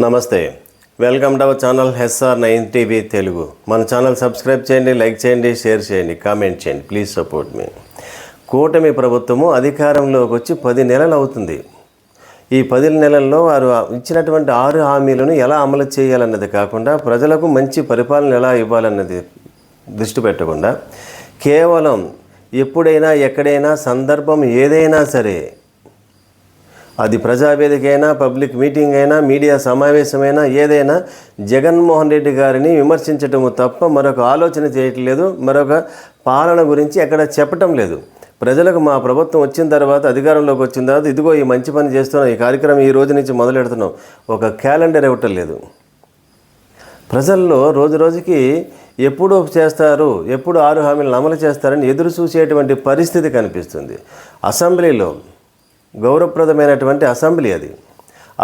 నమస్తే, welcome to our channel SR9 TV Telugu. మన channel subscribe చేయండి, లైక్ చేయండి, షేర్ చేయండి, కామెంట్ చేయండి. ప్లీజ్ సపోర్ట్ మీ. కూటమి ప్రభుత్వము అధికారంలోకి వచ్చి 10 నెలలు అవుతుంది. ఈ 10 నెలల్లో వారు ఇచ్చినటువంటి 6 హామీలను ఎలా అమలు చేయాలన్నది కాకుండా ప్రజలకు మంచి పరిపాలన ఎలా ఇవ్వాలన్నది దృష్టి పెట్టకుండా కేవలం ఎప్పుడైనా ఎక్కడైనా సందర్భం ఏదైనా సరే, అది ప్రజావేదిక అయినా, పబ్లిక్ మీటింగ్ అయినా, మీడియా సమావేశమైనా, ఏదైనా జగన్మోహన్ రెడ్డి గారిని విమర్శించటము తప్ప మరొక ఆలోచన చేయట్లేదు. మరొక పాలన గురించి ఎక్కడ చెప్పటం లేదు. ప్రజలకు మా ప్రభుత్వం వచ్చిన తర్వాత, అధికారంలోకి వచ్చిన తర్వాత, ఇదిగో ఈ మంచి పని చేస్తున్నాం, ఈ కార్యక్రమం ఈ రోజు నుంచి మొదలెడుతున్నాం, ఒక క్యాలెండర్ ఇవ్వటం లేదు. ప్రజల్లో రోజు రోజుకి ఎప్పుడు చేస్తారు, ఎప్పుడు 6 హామీలను అమలు చేస్తారని ఎదురు చూసేటువంటి పరిస్థితి కనిపిస్తుంది. అసెంబ్లీలో గౌరవప్రదమైనటువంటి అసెంబ్లీ అది.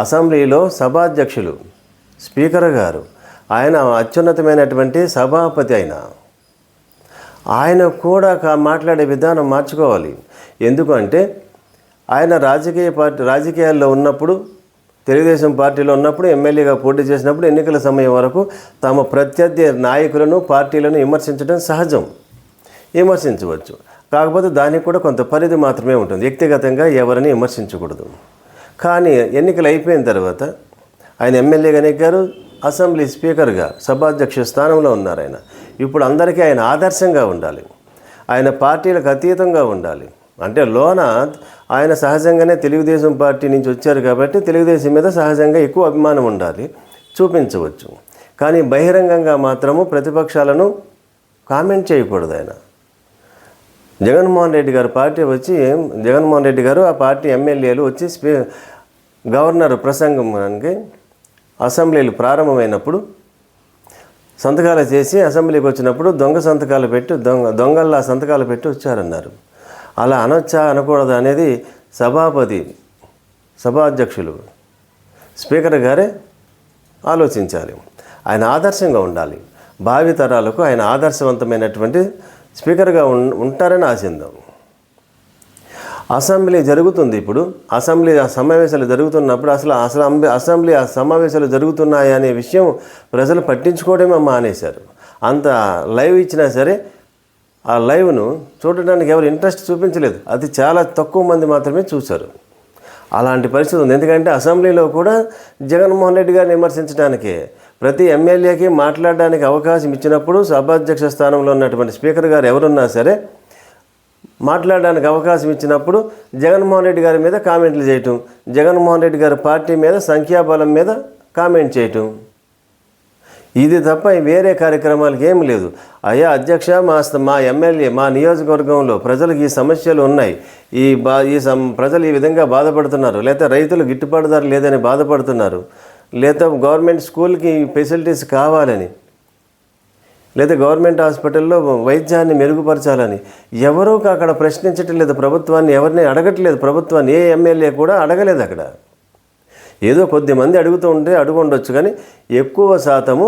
అసెంబ్లీలో సభాధ్యక్షులు స్పీకర్ గారు, ఆయన అత్యున్నతమైనటువంటి సభాపతి, ఆయన కూడా మాట్లాడే విధానం మార్చుకోవాలి. ఎందుకంటే ఆయన రాజకీయాల్లో ఉన్నప్పుడు, తెలుగుదేశం పార్టీలో ఉన్నప్పుడు, ఎమ్మెల్యేగా పోటీ చేసినప్పుడు, ఎన్నికల సమయం వరకు తమ ప్రత్యర్థి నాయకులను, పార్టీలను విమర్శించడం సహజం, విమర్శించవచ్చు. కాకపోతే దానికి కూడా కొంత పరిధి మాత్రమే ఉంటుంది. వ్యక్తిగతంగా ఎవరిని విమర్శించకూడదు. కానీ ఎన్నికలు అయిపోయిన తర్వాత ఆయన ఎమ్మెల్యేగా నెగ్గారు, అసెంబ్లీ స్పీకర్గా సభాధ్యక్ష స్థానంలో ఉన్నారు. ఆయన ఇప్పుడు అందరికీ ఆయన ఆదర్శంగా ఉండాలి, ఆయన పార్టీలకు అతీతంగా ఉండాలి. అంటే లోన ఆయన సహజంగానే తెలుగుదేశం పార్టీ నుంచి వచ్చారు కాబట్టి తెలుగుదేశం మీద సహజంగా ఎక్కువ అభిమానం ఉండాలి, చూపించవచ్చు. కానీ బహిరంగంగా మాత్రము ప్రతిపక్షాలను కామెంట్ చేయకూడదు. ఆయన జగన్మోహన్ రెడ్డి గారు పార్టీ వచ్చి, జగన్మోహన్ రెడ్డి గారు ఆ పార్టీ ఎమ్మెల్యేలు వచ్చి గవర్నర్ ప్రసంగానికి అసెంబ్లీలు ప్రారంభమైనప్పుడు సంతకాలు చేసి అసెంబ్లీకి వచ్చినప్పుడు దొంగల్లా సంతకాలు పెట్టి వచ్చారన్నారు. అలా అనొచ్చా అనకూడదు అనేది సభాధ్యక్షులు స్పీకర్ గారే ఆలోచించాలి. ఆయన ఆదర్శంగా ఉండాలి. భావితరాలకు ఆయన ఆదర్శవంతమైనటువంటి స్పీకర్గా ఉంటారని ఆశిద్దాం. అసెంబ్లీ జరుగుతుంది. ఇప్పుడు అసెంబ్లీ సమావేశాలు జరుగుతున్నప్పుడు అసెంబ్లీ సమావేశాలు జరుగుతున్నాయి అనే విషయం ప్రజలు పట్టించుకోవడమే మానేశారు. అంత లైవ్ ఇచ్చినా సరే ఆ లైవ్ను చూడడానికి ఎవరు ఇంట్రెస్ట్ చూపించలేదు. అది చాలా తక్కువ మంది మాత్రమే చూశారు. అలాంటి పరిస్థితి ఉంది. ఎందుకంటే అసెంబ్లీలో కూడా జగన్మోహన్ రెడ్డి గారిని విమర్శించడానికే ప్రతి ఎమ్మెల్యేకి మాట్లాడడానికి అవకాశం ఇచ్చినప్పుడు సభాధ్యక్ష స్థానంలో ఉన్నటువంటి స్పీకర్ గారు ఎవరున్నా సరే మాట్లాడడానికి అవకాశం ఇచ్చినప్పుడు జగన్మోహన్ రెడ్డి గారి మీద కామెంట్లు చేయటం, జగన్మోహన్ రెడ్డి గారి పార్టీ మీద, సంఖ్యాబలం మీద కామెంట్ చేయటం, ఇది తప్ప వేరే కార్యక్రమాలకు ఏం లేదు. అయ్యా అధ్యక్ష, మా ఎమ్మెల్యే, మా నియోజకవర్గంలో ప్రజలకు ఈ సమస్యలు ఉన్నాయి, ప్రజలు ఈ విధంగా బాధపడుతున్నారు, లేదా రైతులు గిట్టుబాటు ధర లేదని బాధపడుతున్నారు, లేదా గవర్నమెంట్ స్కూల్కి ఫెసిలిటీస్ కావాలని, లేదా గవర్నమెంట్ హాస్పిటల్లో వైద్యాన్ని మెరుగుపరచాలని ఎవరూ అక్కడ ప్రశ్నించటం లేదు. ప్రభుత్వాన్ని ఎవరిని అడగట్లేదు. ప్రభుత్వాన్ని ఏ ఎమ్మెల్యే కూడా అడగలేదు. అక్కడ ఏదో కొద్దిమంది అడుగుండొచ్చు, కానీ ఎక్కువ శాతము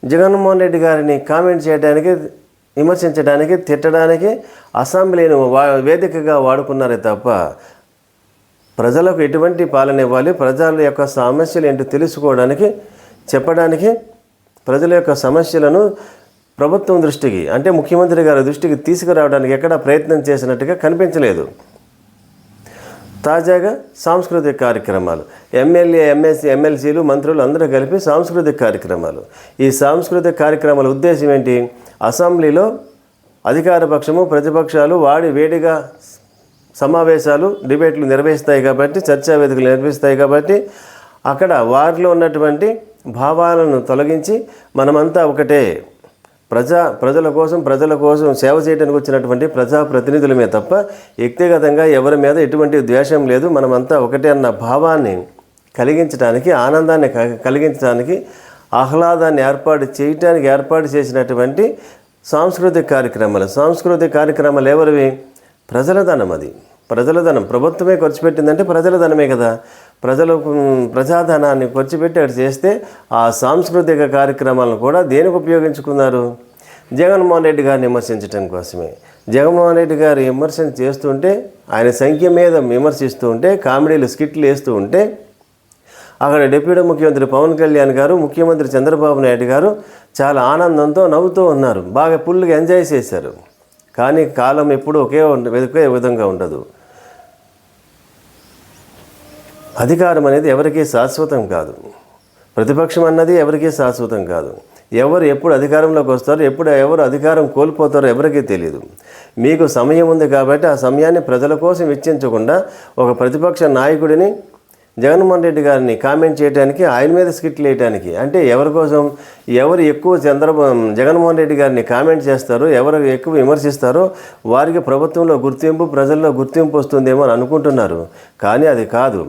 జగన్మోహన్ రెడ్డి గారిని కామెంట్ చేయడానికి, విమర్శించడానికి, తిట్టడానికి అసెంబ్లీని వేదికగా వాడుకున్నారే తప్ప ప్రజలకు ఎటువంటి పాలన ఇవ్వాలి, ప్రజల యొక్క సమస్యలు ఏంటో తెలుసుకోవడానికి, చెప్పడానికి, ప్రజల యొక్క సమస్యలను ప్రభుత్వం దృష్టికి, అంటే ముఖ్యమంత్రి గారి దృష్టికి తీసుకురావడానికి ఎక్కడ ప్రయత్నం చేసినట్టుగా కనిపించలేదు. తాజాగా సాంస్కృతిక కార్యక్రమాలు, ఎమ్మెల్సీలు, మంత్రులు అందరూ కలిపి సాంస్కృతిక కార్యక్రమాలు. ఈ సాంస్కృతిక కార్యక్రమాల ఉద్దేశం ఏంటి? అసెంబ్లీలో అధికార పక్షము, ప్రతిపక్షాలు వేడిగా సమావేశాలు, డిబేట్లు నిర్వహిస్తాయి కాబట్టి, చర్చా వేదికలు నిర్వహిస్తాయి కాబట్టి అక్కడ వారిలో ఉన్నటువంటి భావాలను తొలగించి మనమంతా ఒకటే, ప్రజల కోసం సేవ చేయడానికి వచ్చినటువంటి ప్రజాప్రతినిధులమే తప్ప వ్యక్తిగతంగా ఎవరి మీద ఎటువంటి ద్వేషం లేదు, మనమంతా ఒకటే అన్న భావాన్ని కలిగించడానికి, ఆనందాన్ని కలిగించడానికి, ఆహ్లాదాన్ని ఏర్పాటు చేసినటువంటి సాంస్కృతిక కార్యక్రమాలు ఎవరివి? ప్రజల ధనం. అది ప్రజల ధనం. ప్రభుత్వమే ఖర్చు పెట్టిందంటే ప్రజల ధనమే కదా. ప్రజాధనాన్ని ఖర్చు పెట్టి అక్కడ చేస్తే ఆ సాంస్కృతిక కార్యక్రమాలను కూడా దేనికి ఉపయోగించుకున్నారు? జగన్మోహన్ రెడ్డి గారిని విమర్శించడం కోసమే. జగన్మోహన్ రెడ్డి గారు విమర్శన చేస్తుంటే, ఆయన సంఖ్య మీద విమర్శిస్తూ ఉంటే, కామెడీలు, స్కిట్లు వేస్తూ ఉంటే అక్కడ డిప్యూటీ ముఖ్యమంత్రి పవన్ కళ్యాణ్ గారు, ముఖ్యమంత్రి చంద్రబాబు నాయుడు గారు చాలా ఆనందంతో నవ్వుతూ ఉన్నారు, బాగా ఫుల్గా ఎంజాయ్ చేశారు. కానీ కాలం ఎప్పుడూ ఒకే విధంగా ఉండదు. అధికారం అనేది ఎవరికీ శాశ్వతం కాదు, ప్రతిపక్షం అన్నది ఎవరికీ శాశ్వతం కాదు. ఎవరు ఎప్పుడు అధికారంలోకి వస్తారో, ఎవరు అధికారం కోల్పోతారో ఎవరికీ తెలియదు. మీకు సమయం ఉంది కాబట్టి ఆ సమయాన్ని ప్రజల కోసం వెచ్చించకుండా ఒక ప్రతిపక్ష నాయకుడిని జగన్మోహన్ రెడ్డి గారిని కామెంట్ చేయడానికి, ఆయన మీద స్కిట్లు వేయడానికి, అంటే ఎవరి కోసం, ఎవరు ఎక్కువ జగన్మోహన్ రెడ్డి గారిని కామెంట్ చేస్తారో, ఎవరు ఎక్కువ విమర్శిస్తారో వారికి ప్రభుత్వంలో గుర్తింపు, ప్రజల్లో గుర్తింపు వస్తుందేమో అని అనుకుంటున్నారు. కానీ అది కాదు.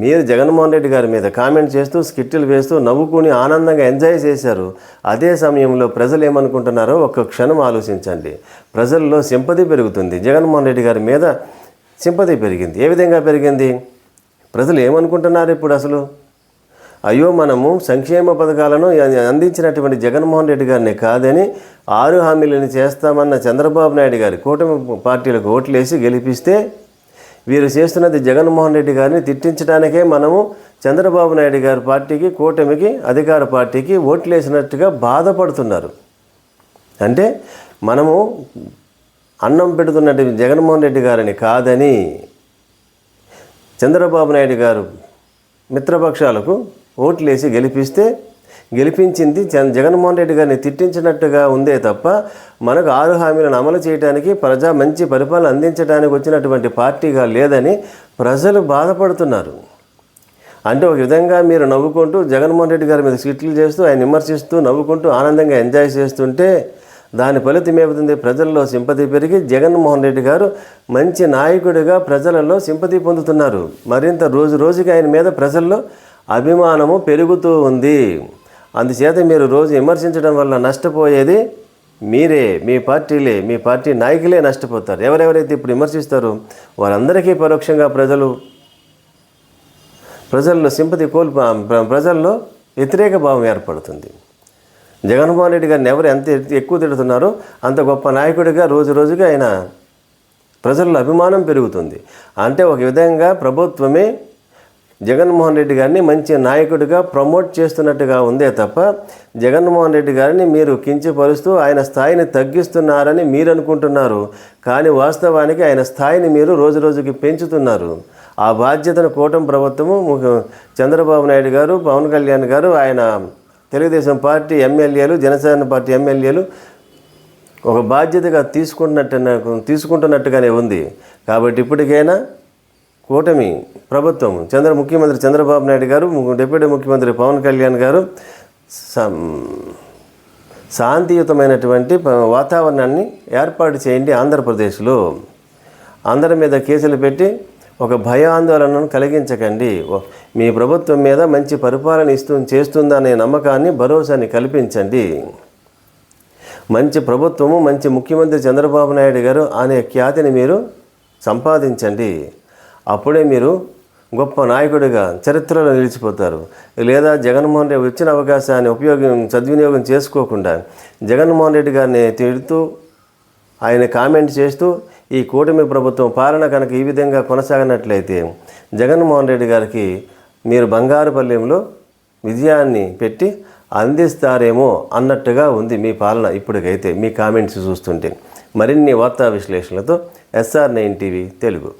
మీరు జగన్మోహన్ రెడ్డి గారి మీద కామెంట్ చేస్తూ, స్కిట్లు వేస్తూ, నవ్వుకుని ఆనందంగా ఎంజాయ్ చేశారు. అదే సమయంలో ప్రజలు ఏమనుకుంటున్నారో ఒక్క క్షణం ఆలోచించండి. ప్రజల్లో సింపతి పెరుగుతుంది. జగన్మోహన్ రెడ్డి గారి మీద సింపతి పెరిగింది. ఏ విధంగా పెరిగింది? ప్రజలు ఏమనుకుంటున్నారు ఇప్పుడు అసలు? అయ్యో, మనము సంక్షేమ పథకాలను అందించినటువంటి జగన్మోహన్ రెడ్డి గారిని కాదని 6 హామీలను చేస్తామన్న చంద్రబాబు నాయుడు గారి కూటమి పార్టీలకు ఓట్లేసి గెలిపిస్తే వీరు చేస్తున్నది జగన్మోహన్ రెడ్డి గారిని తిట్టించడానికే మనము చంద్రబాబు నాయుడు గారి పార్టీకి, కూటమికి, అధికార పార్టీకి ఓట్లేసినట్టుగా బాధపడుతున్నారు. అంటే మనము అన్నం పెడుతున్నట్టు జగన్మోహన్ రెడ్డి గారిని కాదని చంద్రబాబు నాయుడు గారు మిత్రపక్షాలకు ఓట్లేసి గెలిపించింది జగన్మోహన్ రెడ్డి గారిని తిట్టించినట్టుగా ఉందే తప్ప మనకు 6 హామీలను అమలు చేయడానికి, మంచి పరిపాలన అందించడానికి వచ్చినటువంటి పార్టీగా లేదని ప్రజలు బాధపడుతున్నారు. అంటే ఒక విధంగా మీరు నవ్వుకుంటూ జగన్మోహన్ రెడ్డి గారి మీద స్కిట్లు చేస్తూ, ఆయన విమర్శిస్తూ, నవ్వుకుంటూ ఆనందంగా ఎంజాయ్ చేస్తుంటే దాని ఫలితం ఏమవుతుంది? ప్రజల్లో సింపతి పెరిగి జగన్మోహన్ రెడ్డి గారు మంచి నాయకుడిగా ప్రజలలో సింపతి పొందుతున్నారు. మరింత రోజు రోజుకి ఆయన మీద ప్రజల్లో అభిమానము పెరుగుతూ ఉంది. అందుచేత మీరు రోజు విమర్శించడం వల్ల నష్టపోయేది మీరే, మీ పార్టీ నాయకులే నష్టపోతారు. ఎవరెవరైతే ఇప్పుడు విమర్శిస్తారో వారందరికీ పరోక్షంగా ప్రజల్లో సింపతి ప్రజల్లో వ్యతిరేక భావం ఏర్పడుతుంది. జగన్మోహన్ రెడ్డి గారిని ఎవరు ఎంత ఎక్కువ తిడుతున్నారో అంత గొప్ప నాయకుడిగా రోజు రోజుగా ఆయన ప్రజల్లో అభిమానం పెరుగుతుంది. అంటే ఒక విధంగా ప్రభుత్వమే జగన్మోహన్ రెడ్డి గారిని మంచి నాయకుడిగా ప్రమోట్ చేస్తున్నట్టుగా ఉందే తప్ప జగన్మోహన్ రెడ్డి గారిని మీరు కించపరుస్తూ ఆయన స్థాయిని తగ్గిస్తున్నారని మీరు అనుకుంటున్నారు. కానీ వాస్తవానికి ఆయన స్థాయిని మీరు రోజు రోజుకి పెంచుతున్నారు. ఆ బాధ్యతను కూటమి ప్రభుత్వము, చంద్రబాబు నాయుడు గారు, పవన్ కళ్యాణ్ గారు, ఆయన తెలుగుదేశం పార్టీ ఎమ్మెల్యేలు, జనసేన పార్టీ ఎమ్మెల్యేలు ఒక బాధ్యతగా తీసుకుంటున్నట్టుగానే ఉంది. కాబట్టి ఇప్పటికైనా కూటమి ప్రభుత్వం, ముఖ్యమంత్రి చంద్రబాబు నాయుడు గారు, డిప్యూటీ ముఖ్యమంత్రి పవన్ కళ్యాణ్ గారు శాంతియుతమైనటువంటి వాతావరణాన్ని ఏర్పాటు చేయండి. ఆంధ్రప్రదేశ్లో అందరి మీద కేసులు పెట్టి ఒక భయాందోళనను కలిగించకండి. మీ ప్రభుత్వం మీద మంచి పరిపాలన చేస్తుందనే నమ్మకాన్ని, భరోసాని కల్పించండి. మంచి ప్రభుత్వము, మంచి ముఖ్యమంత్రి చంద్రబాబు నాయుడు గారు అనే ఖ్యాతిని మీరు సంపాదించండి. అప్పుడే మీరు గొప్ప నాయకుడిగా చరిత్రలో నిలిచిపోతారు. లేదా జగన్మోహన్ రెడ్డి వచ్చిన అవకాశాన్ని సద్వినియోగం చేసుకోకుండా జగన్మోహన్ రెడ్డి గారిని తిడుతూ, ఆయన కామెంట్ చేస్తూ ఈ కూటమి ప్రభుత్వం పాలన కనుక ఈ విధంగా కొనసాగినట్లయితే జగన్మోహన్ రెడ్డి గారికి మీరు బంగారు పల్లెంలో విజయాన్ని పెట్టి అందిస్తారేమో అన్నట్టుగా ఉంది మీ పాలన ఇప్పటికైతే, మీ కామెంట్స్ చూస్తుంటే. మరిన్ని వార్తా విశ్లేషణలతో SR9 టీవీ తెలుగు.